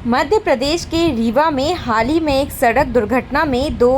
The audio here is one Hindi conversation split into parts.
मध्य प्रदेश के रीवा में हाल ही में एक सड़क दुर्घटना में दो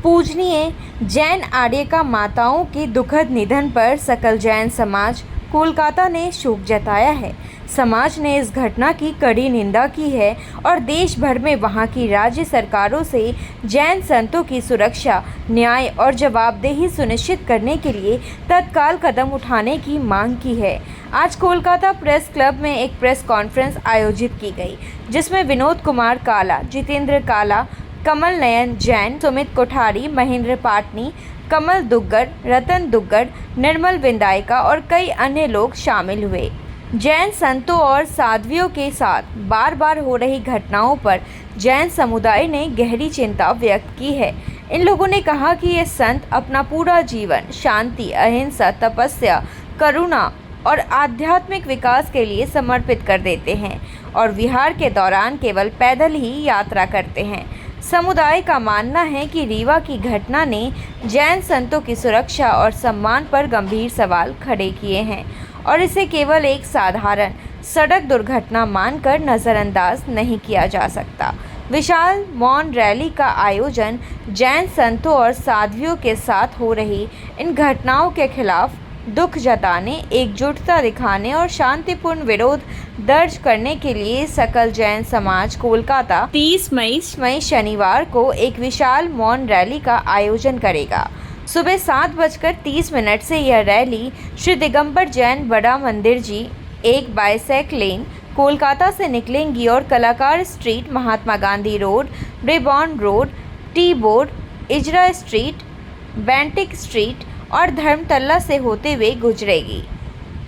पूजनीय जैन आर्यिका माताओं के दुखद निधन पर सकल जैन समाज कोलकाता ने शोक जताया है। समाज ने इस घटना की कड़ी निंदा की है और देश भर में वहां की राज्य सरकारों से जैन संतों की सुरक्षा, न्याय और जवाबदेही सुनिश्चित करने के लिए तत्काल कदम उठाने की मांग की है। आज कोलकाता प्रेस क्लब में एक प्रेस कॉन्फ्रेंस आयोजित की गई, जिसमें विनोद कुमार काला, जितेंद्र काला, कमल नयन जैन, सुमित कोठारी, महेंद्र पाटनी, कमल दुग्गड़, रतन दुग्गड़, निर्मल विंदायका और कई अन्य लोग शामिल हुए। जैन संतों और साध्वियों के साथ बार बार हो रही घटनाओं पर जैन समुदाय ने गहरी चिंता व्यक्त की है। इन लोगों ने कहा कि ये संत अपना पूरा जीवन शांति, अहिंसा, तपस्या, करुणा और आध्यात्मिक विकास के लिए समर्पित कर देते हैं और विहार के दौरान केवल पैदल ही यात्रा करते हैं। समुदाय का मानना है कि रीवा की घटना ने जैन संतों की सुरक्षा और सम्मान पर गंभीर सवाल खड़े किए हैं और इसे केवल एक साधारण सड़क दुर्घटना मानकर नज़रअंदाज नहीं किया जा सकता। विशाल मौन रैली का आयोजन जैन संतों और साध्वियों के साथ हो रही इन घटनाओं के खिलाफ दुख जताने, एकजुटता दिखाने और शांतिपूर्ण विरोध दर्ज करने के लिए सकल जैन समाज कोलकाता 30 मई शनिवार को एक विशाल मौन रैली का आयोजन करेगा। सुबह 7:30 से यह रैली श्री दिगंबर जैन बड़ा मंदिर जी 1 बाइसेक लेन कोलकाता से निकलेंगी और Kalakar street, Mahatma Gandhi road, Brabourne road, tea board, Ezra street, Bentinck street और धर्मतल्ला से होते हुए गुजरेगी।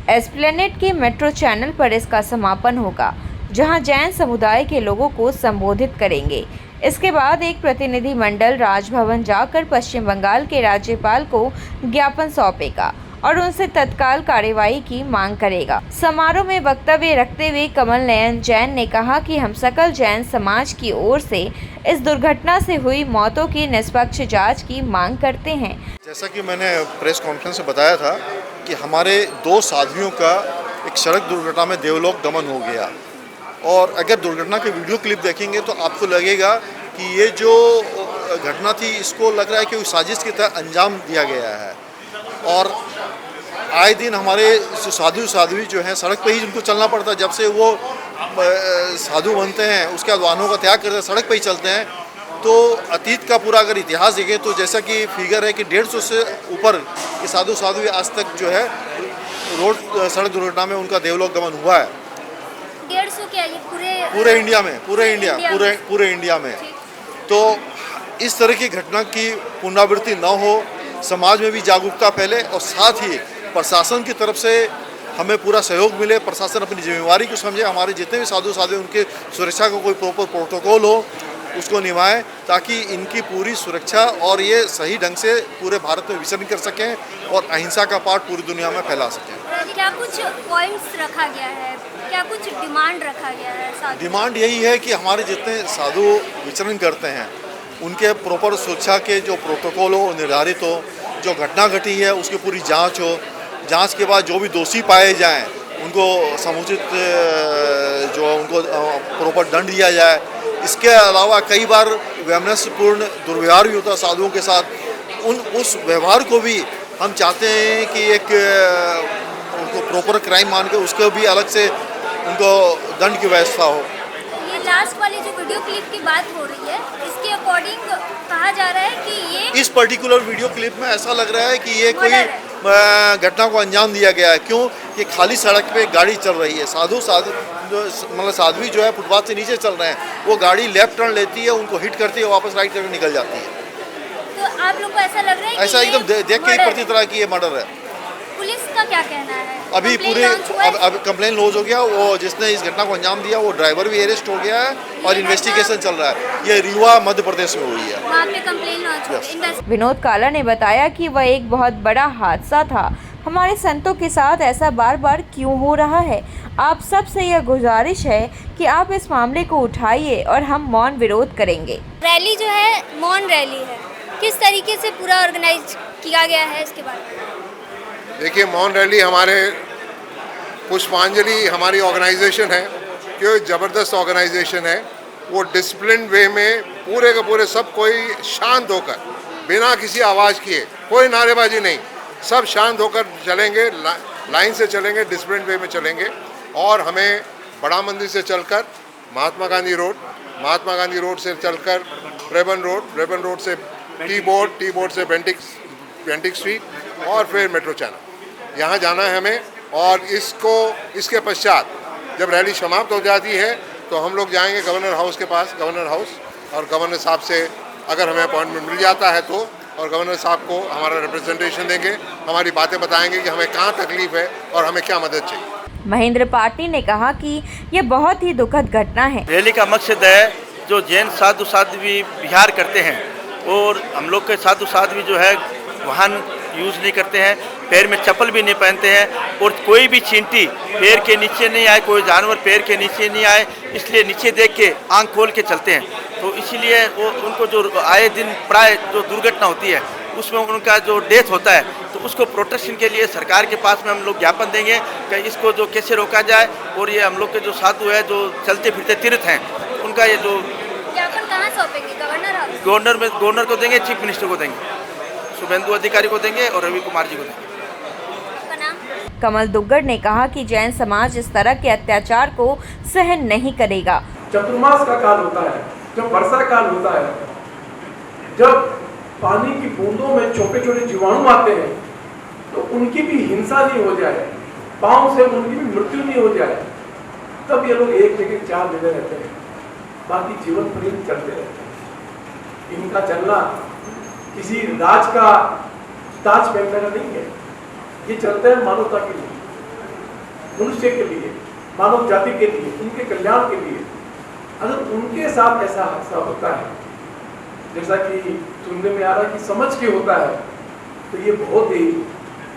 एस्प्लेनेड के मेट्रो चैनल पर इसका समापन होगा, जहां जैन समुदाय के लोगों को संबोधित करेंगे। इसके बाद एक प्रतिनिधि मंडल राजभवन जाकर पश्चिम बंगाल के राज्यपाल को ज्ञापन सौंपेगा और उनसे तत्काल कार्यवाही की मांग करेगा। समारोह में वक्तव्य रखते हुए कमल नयन जैन ने कहा कि हम सकल जैन समाज की ओर से इस दुर्घटना से हुई मौतों की निष्पक्ष जांच की मांग करते हैं। जैसा कि मैंने प्रेस कॉन्फ्रेंस में बताया था कि हमारे दो साध्वियों का एक सड़क दुर्घटना में देवलोक गमन हो गया और अगर दुर्घटना के वीडियो क्लिप देखेंगे तो आपको लगेगा कि ये जो घटना थी इसको लग रहा है कि साजिश की तरह अंजाम दिया गया है। और आए दिन हमारे साधु जो हैं सड़क पे ही उनको चलना पड़ता है। जब से वो साधु बनते हैं उसके बाद वाहनों का त्याग करते हैं, सड़क पे ही चलते हैं। तो अतीत का पूरा अगर इतिहास देखें तो जैसा कि फिगर है कि 150 से ऊपर के साधु आज तक जो है रोड सड़क दुर्घटना में उनका देवलोक गमन हुआ है। 150 क्या ये पूरे इंडिया में। तो इस तरह की घटना की पुनरावृत्ति न हो, समाज में भी जागरूकता फैले और साथ ही प्रशासन की तरफ से हमें पूरा सहयोग मिले। प्रशासन अपनी जिम्मेवारी को समझे, हमारे जितने भी साधु उनके सुरक्षा का कोई प्रॉपर प्रोटोकॉल हो उसको निभाएं ताकि इनकी पूरी सुरक्षा और ये सही ढंग से पूरे भारत में विचरण कर सकें और अहिंसा का पाठ पूरी दुनिया में फैला सकें। क्या कुछ पॉइंट्स रखा गया है, क्या कुछ डिमांड रखा गया है? डिमांड यही है कि हमारे जितने साधु विचरण करते हैं उनके प्रॉपर सुरक्षा के जो प्रोटोकॉल हो निर्धारित हो, जो घटना घटी है उसकी पूरी जांच हो, जांच के बाद जो भी दोषी पाए जाएं उनको समुचित जो उनको प्रॉपर दंड दिया जाए। इसके अलावा कई बार वैमनस्यपूर्ण दुर्व्यवहार भी होता है साधुओं के साथ। उस व्यवहार को भी हम चाहते हैं कि एक उनको प्रॉपर क्राइम मान के उसको भी अलग से उनको दंड की व्यवस्था हो। ये लास्ट वाली जो वीडियो क्लिप की बात हो रही है, इसके अकॉर्डिंग कहा जा रहा है कि ये इस पर्टिकुलर वीडियो क्लिप में ऐसा लग रहा है कि ये कोई घटना को अंजाम दिया गया है। क्यों? ये खाली सड़क पे गाड़ी चल रही है, मतलब साध्वी जो है फुटपाथ से नीचे चल रहे हैं, वो गाड़ी लेफ्ट टर्न लेती है, उनको हिट करती है, वापस राइट करके निकल जाती है। तो आप लोग को ऐसा लग रहा है ऐसा एकदम देख के ही प्रतीत रहा कि ये मर्डर है। पुलिस का क्या कहना है? अभी पूरे अब कंप्लेन लॉन्च हो गया। वो जिसने इस घटना को अंजाम दिया वो ड्राइवर भी अरेस्ट हो गया है और इन्वेस्टिगेशन चल रहा है। ये रीवा मध्य प्रदेश में हुई है। वहाँ पे कंप्लेन लॉन्च हो। विनोद काला ने बताया कि वह एक बहुत बड़ा हादसा था। हमारे संतों के साथ ऐसा बार बार क्यों हो रहा है? आप सब से यह गुजारिश है कि आप इस मामले को उठाइए और हम मौन विरोध करेंगे। रैली जो है मौन रैली है, किस तरीके से पूरा ऑर्गेनाइज किया गया है इसके बारे में? देखिए, मौन रैली हमारे पुष्पांजलि हमारी ऑर्गेनाइजेशन है, जो ज़बरदस्त ऑर्गेनाइजेशन है वो डिसिप्लिन वे में पूरे के पूरे सब कोई शांत होकर बिना किसी आवाज़ किए, कोई नारेबाजी नहीं, सब शांत होकर चलेंगे, लाइन से चलेंगे, डिसिप्लिन वे में चलेंगे। और हमें बड़ा मंदिर से चलकर महात्मा गांधी रोड से चलकर ब्रेबन रोड से टी बोर्ड से बेंटिक स्ट्रीट और फिर मेट्रो चैनल, यहाँ जाना है हमें। और इसके पश्चात जब रैली समाप्त हो जाती है तो हम लोग जाएंगे गवर्नर हाउस के पास, गवर्नर हाउस, और गवर्नर साहब से अगर हमें अपॉइंटमेंट मिल जाता है तो, और गवर्नर साहब को हमारा रिप्रेजेंटेशन देंगे, हमारी बातें बताएंगे कि हमें कहाँ तकलीफ है और हमें क्या मदद चाहिए। महेंद्र पाटिल ने कहा कि यह बहुत ही दुखद घटना है। रैली का मकसद है जो जैन साधु साध्वी विहार करते हैं और हम लोग के साधु साध्वी जो है वाहन यूज़ नहीं करते हैं, पैर में चप्पल भी नहीं पहनते हैं और कोई भी चींटी पैर के नीचे नहीं आए, कोई जानवर पैर के नीचे नहीं आए, इसलिए नीचे देख के आंख खोल के चलते हैं। तो इसीलिए वो उनको जो आए दिन प्राय जो दुर्घटना होती है उसमें उनका जो डेथ होता है, तो उसको प्रोटेक्शन के लिए सरकार के पास में हम लोग ज्ञापन देंगे कि इसको जो कैसे रोका जाए। और ये हम लोग के जो साधु है जो चलते फिरते तीर्थ हैं उनका ये जो ज्ञापन कहाँ सौंपेंगे? Governor house? गवर्नर को देंगे, चीफ मिनिस्टर को देंगे, शुभेंदु अधिकारी को देंगे और रवि कुमार जी को देंगे। आपका नाम? कमल दुग्गड़ ने कहा कि जैन समाज इस तरह के अत्याचार को सहन नहीं करेगा। चतुर्मास का काल होता है, जब वर्षा काल होता है, जब पानी की बूंदों में छोटे छोटे जीवाणु आते हैं तो उनकी भी हिंसा नहीं हो जाए, पाँव से उनकी भी मृत्यु नहीं हो जाए, तब ये लोग एक जगह 4 जगह रहते हैं, बाकी जीवन पर्यंत चलते रहते हैं। इनका चलना किसी राज का ताज पहनने का नहीं है, ये चलते हैं मानवता के लिए, मनुष्य के लिए, मानव जाति के लिए, उनके कल्याण के लिए। अगर उनके साथ ऐसा हादसा होता है जैसा कि सुनने में आ रहा है कि समझ के होता है, तो ये बहुत ही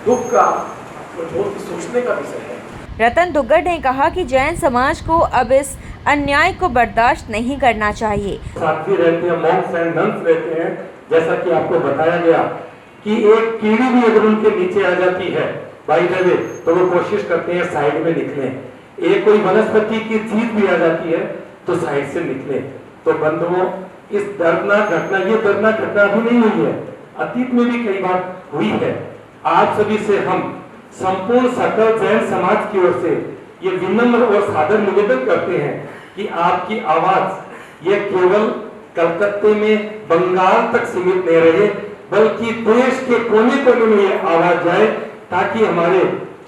दुख का और बहुत ही सोचने का विषय है। रतन दुग्गड़ ने कहा कि जैन समाज को अब इस अन्याय को बर्दाश्त नहीं करना चाहिए। साथी रहते हैं, मॉन्क्स एंड नन्स रहते हैं, जैसा कि आपको बताया गया कि एक कीड़ी भी अगर उनके नीचे आ जाती है बाई द वे तो वो कोशिश करते हैं साइड में निकलें। एक कोई वनस्पति की चीज भी आ जाती है तो साइड से निकले। तो बंधुओं, इस दर्दनाक घटना, ये दर्दनाक घटना अभी नहीं हुई है, अतीत में भी कई बार हुई है। आप सभी से हम संपूर्ण सकल जैन समाज की ओर से ये विनम्र और सादर निवेदन करते हैं कि आपकी आवाज ये केवल कलकत्ते में बंगाल तक सीमित नहीं रहे, बल्कि देश के कोने कोने में ये आवाज जाए, ताकि हमारे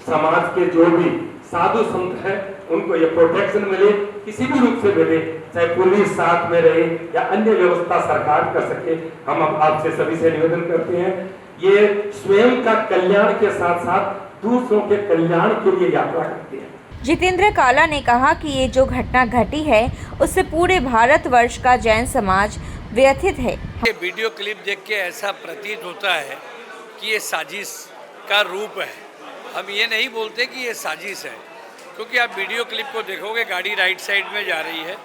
समाज के जो भी साधु संत हैं उनको ये प्रोटेक्शन मिले, किसी भी रूप से मिले, चाहे पुलिस साथ में रहे या अन्य व्यवस्था सरकार कर सके। हम अब आपसे सभी से निवेदन करते हैं, ये स्वयं का कल्याण के साथ साथ दूसरों के कल्याण के लिए यात्रा करते हैं। जितेंद्र काला ने कहा कि ये जो घटना घटी है उससे पूरे भारतवर्ष का जैन समाज व्यथित है। ये वीडियो क्लिप देख के ऐसा प्रतीत होता है कि ये साजिश का रूप है। हम ये नहीं बोलते कि ये साजिश है, क्योंकि आप वीडियो क्लिप को देखोगे, गाड़ी राइट साइड में जा रही है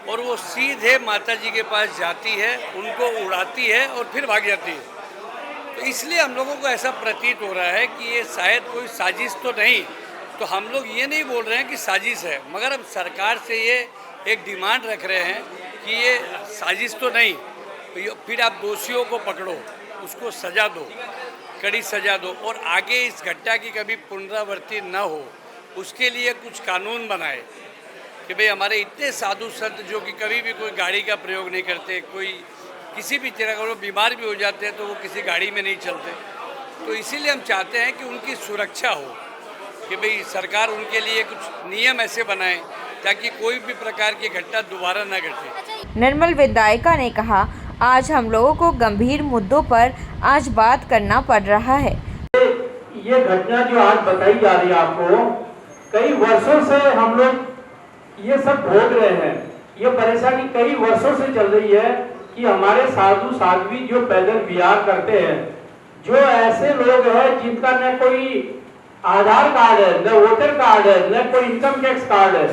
और वो सीधे माता जी के पास जाती है, उनको उड़ाती है और फिर भाग जाती है। तो इसलिए हम लोगों को ऐसा प्रतीत हो रहा है कि ये शायद कोई साजिश तो नहीं। तो हम लोग ये नहीं बोल रहे हैं कि साजिश है, मगर अब सरकार से ये एक डिमांड रख रहे हैं कि ये साजिश तो नहीं, फिर आप दोषियों को पकड़ो, उसको सजा दो, कड़ी सजा दो, और आगे इस घटना की कभी पुनरावृत्ति न हो उसके लिए कुछ कानून बनाए कि भाई हमारे इतने साधु संत जो कि कभी भी कोई गाड़ी का प्रयोग नहीं करते, कोई किसी भी तरह का, वो बीमार भी हो जाते हैं तो वो किसी गाड़ी में नहीं चलते। तो इसीलिए हम चाहते हैं कि उनकी सुरक्षा हो, कि भाई सरकार उनके लिए कुछ नियम ऐसे बनाए ताकि कोई भी प्रकार की घटना दोबारा न घटे। निर्मल विदायका ने कहा, आज हम लोगों को गंभीर मुद्दों पर आज बात करना पड़ रहा है। ये घटना जो आज बताई जा रही है आपको, कई वर्षों से हम लोग ये सब भोग रहे हैं। ये परेशानी कई वर्षों से चल रही है कि हमारे साधु साध्वी जो पैदल विहार करते हैं, जो ऐसे लोग हैं जिनका न कोई आधार कार्ड है, न वोटर कार्ड है, न कोई इनकम टैक्स कार्ड है,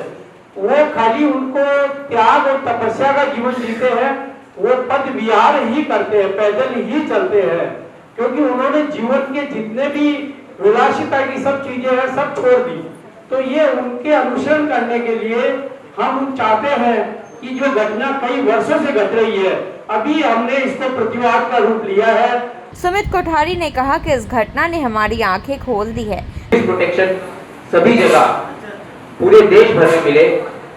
वो खाली उनको त्याग और तपस्या का जीवन जीते हैं, वो पद विहार ही करते हैं, पैदल ही चलते हैं, क्योंकि उन्होंने जीवन के जितने भी विलासिता की सब चीजें हैं सब छोड़ दी। तो ये उनके अनुसरण करने के लिए हम चाहते हैं कि जो घटना कई वर्षों से घट रही है, अभी हमने इसको प्रतिवाद का रूप लिया है। सुमित कोठारी ने कहा कि इस घटना ने हमारी आंखें खोल दी है। प्रोटेक्शन सभी जगह पूरे देश भर में मिले।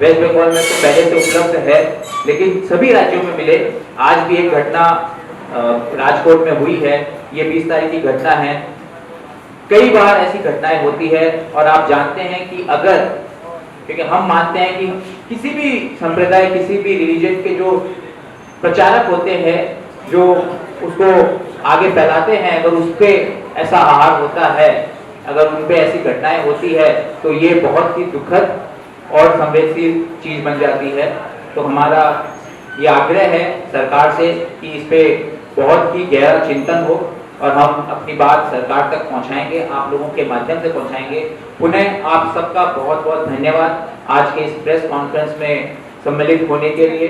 वेस्ट बंगाल में तो पहले से उपलब्ध है, लेकिन सभी राज्यों में मिले। आज भी एक घटना राजकोट में हुई है, ये 20 तारीख की घटना है। कई बार ऐसी घटनाएं होती है और आप जानते हैं कि अगर, क्योंकि हम मानते हैं कि किसी भी संप्रदाय, किसी भी रिलीजन के जो प्रचारक होते हैं, जो उसको आगे फैलाते हैं, अगर उस पर ऐसा आहार होता है, अगर उन पे ऐसी घटनाएं होती है, तो ये बहुत ही दुखद और संवेदनशील चीज बन जाती है। तो हमारा ये आग्रह है सरकार से कि इस पे बहुत ही गहरा चिंतन हो और हम अपनी बात सरकार तक पहुंचाएंगे, आप लोगों के माध्यम से पहुंचाएंगे। पुनः आप सबका बहुत बहुत धन्यवाद आज के इस प्रेस कॉन्फ्रेंस में सम्मिलित होने के लिए।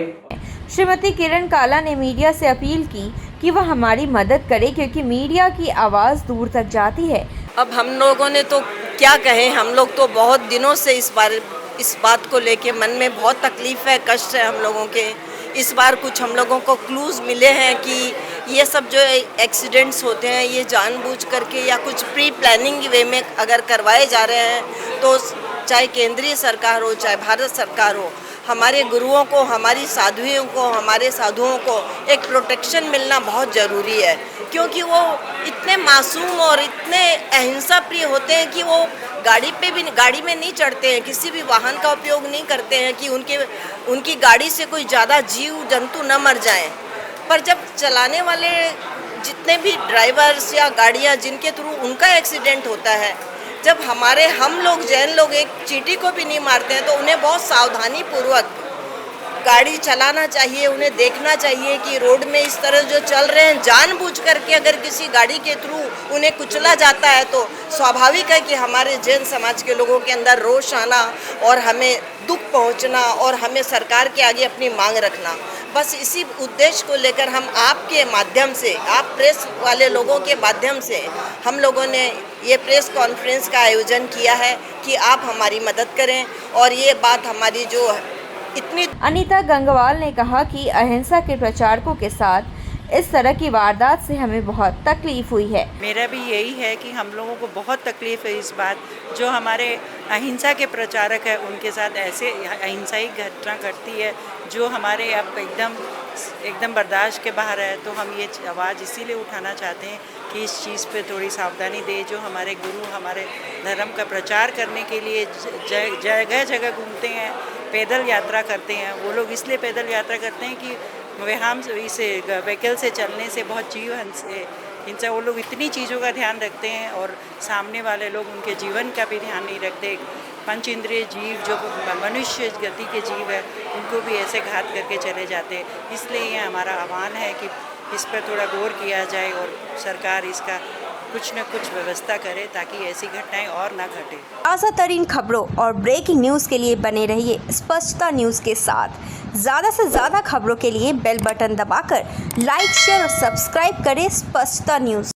श्रीमती किरण काला ने मीडिया से अपील की कि वह हमारी मदद करे, क्योंकि मीडिया की आवाज़ दूर तक जाती है। अब हम लोगों ने तो क्या कहें, हम लोग तो बहुत दिनों से इस बात को लेके मन में बहुत तकलीफ़ है, कष्ट है हम लोगों के। इस बार कुछ हम लोगों को क्लूज़ मिले हैं कि ये सब जो एक्सीडेंट्स होते हैं ये जानबूझ करके या कुछ प्री प्लानिंग वे में अगर करवाए जा रहे हैं, तो चाहे केंद्रीय सरकार हो चाहे भारत सरकार हो, हमारे गुरुओं को, हमारी साधुओं को, हमारे साधुओं को एक प्रोटेक्शन मिलना बहुत ज़रूरी है, क्योंकि वो इतने मासूम और इतने अहिंसा प्रिय होते हैं कि वो गाड़ी में नहीं चढ़ते हैं, किसी भी वाहन का उपयोग नहीं करते हैं कि उनकी गाड़ी से कोई ज़्यादा जीव जंतु न मर जाएं। पर जब चलाने वाले जितने भी ड्राइवर्स या गाड़ियाँ जिनके थ्रू उनका एक्सीडेंट होता है, जब हम लोग जैन लोग एक चींटी को भी नहीं मारते हैं, तो उन्हें बहुत सावधानी पूर्वक गाड़ी चलाना चाहिए। उन्हें देखना चाहिए कि रोड में इस तरह जो चल रहे हैं, जानबूझ करके अगर किसी गाड़ी के थ्रू उन्हें कुचला जाता है तो स्वाभाविक है कि हमारे जैन समाज के लोगों के अंदर रोष आना और हमें दुख पहुंचना और हमें सरकार के आगे अपनी मांग रखना। बस इसी उद्देश्य को लेकर हम आपके माध्यम से, आप प्रेस वाले लोगों के माध्यम से हम लोगों ने ये प्रेस कॉन्फ्रेंस का आयोजन किया है कि आप हमारी मदद करें और ये बात हमारी जो इतनी। अनीता गंगवाल ने कहा कि अहिंसा के प्रचारकों के साथ इस तरह की वारदात से हमें बहुत तकलीफ हुई है। मेरा भी यही है कि हम लोगों को बहुत तकलीफ है इस बात, जो हमारे अहिंसा के प्रचारक है उनके साथ ऐसे अहिंसाई घटना घटती है जो हमारे अब एकदम बर्दाश्त के बाहर है। तो हम ये आवाज़ इसीलिए उठाना चाहते हैं कि इस चीज़ पे थोड़ी सावधानी दे। जो हमारे गुरु हमारे धर्म का प्रचार करने के लिए जगह जगह घूमते हैं, पैदल यात्रा करते हैं। वो लोग इसलिए पैदल यात्रा करते हैं कि हम इसे व्हीकल से चलने से बहुत जीव हिंसा, वो लोग इतनी चीज़ों का ध्यान रखते हैं और सामने वाले लोग उनके जीवन का भी ध्यान नहीं रखते। पंच इंद्रिय जीव जो मनुष्य गति के जीव है उनको भी ऐसे घात करके चले जाते हैं। इसलिए ये हमारा आह्वान है कि इस पर थोड़ा गौर किया जाए और सरकार इसका कुछ न कुछ व्यवस्था करे ताकि ऐसी घटनाएं और ना घटे। ताज़ा तरीन खबरों और ब्रेकिंग न्यूज़ के लिए बने रहिए स्पष्टता न्यूज़ के साथ। ज़्यादा से ज़्यादा खबरों के लिए बेल बटन दबाकर लाइक, शेयर और सब्सक्राइब करें स्पष्टता न्यूज़।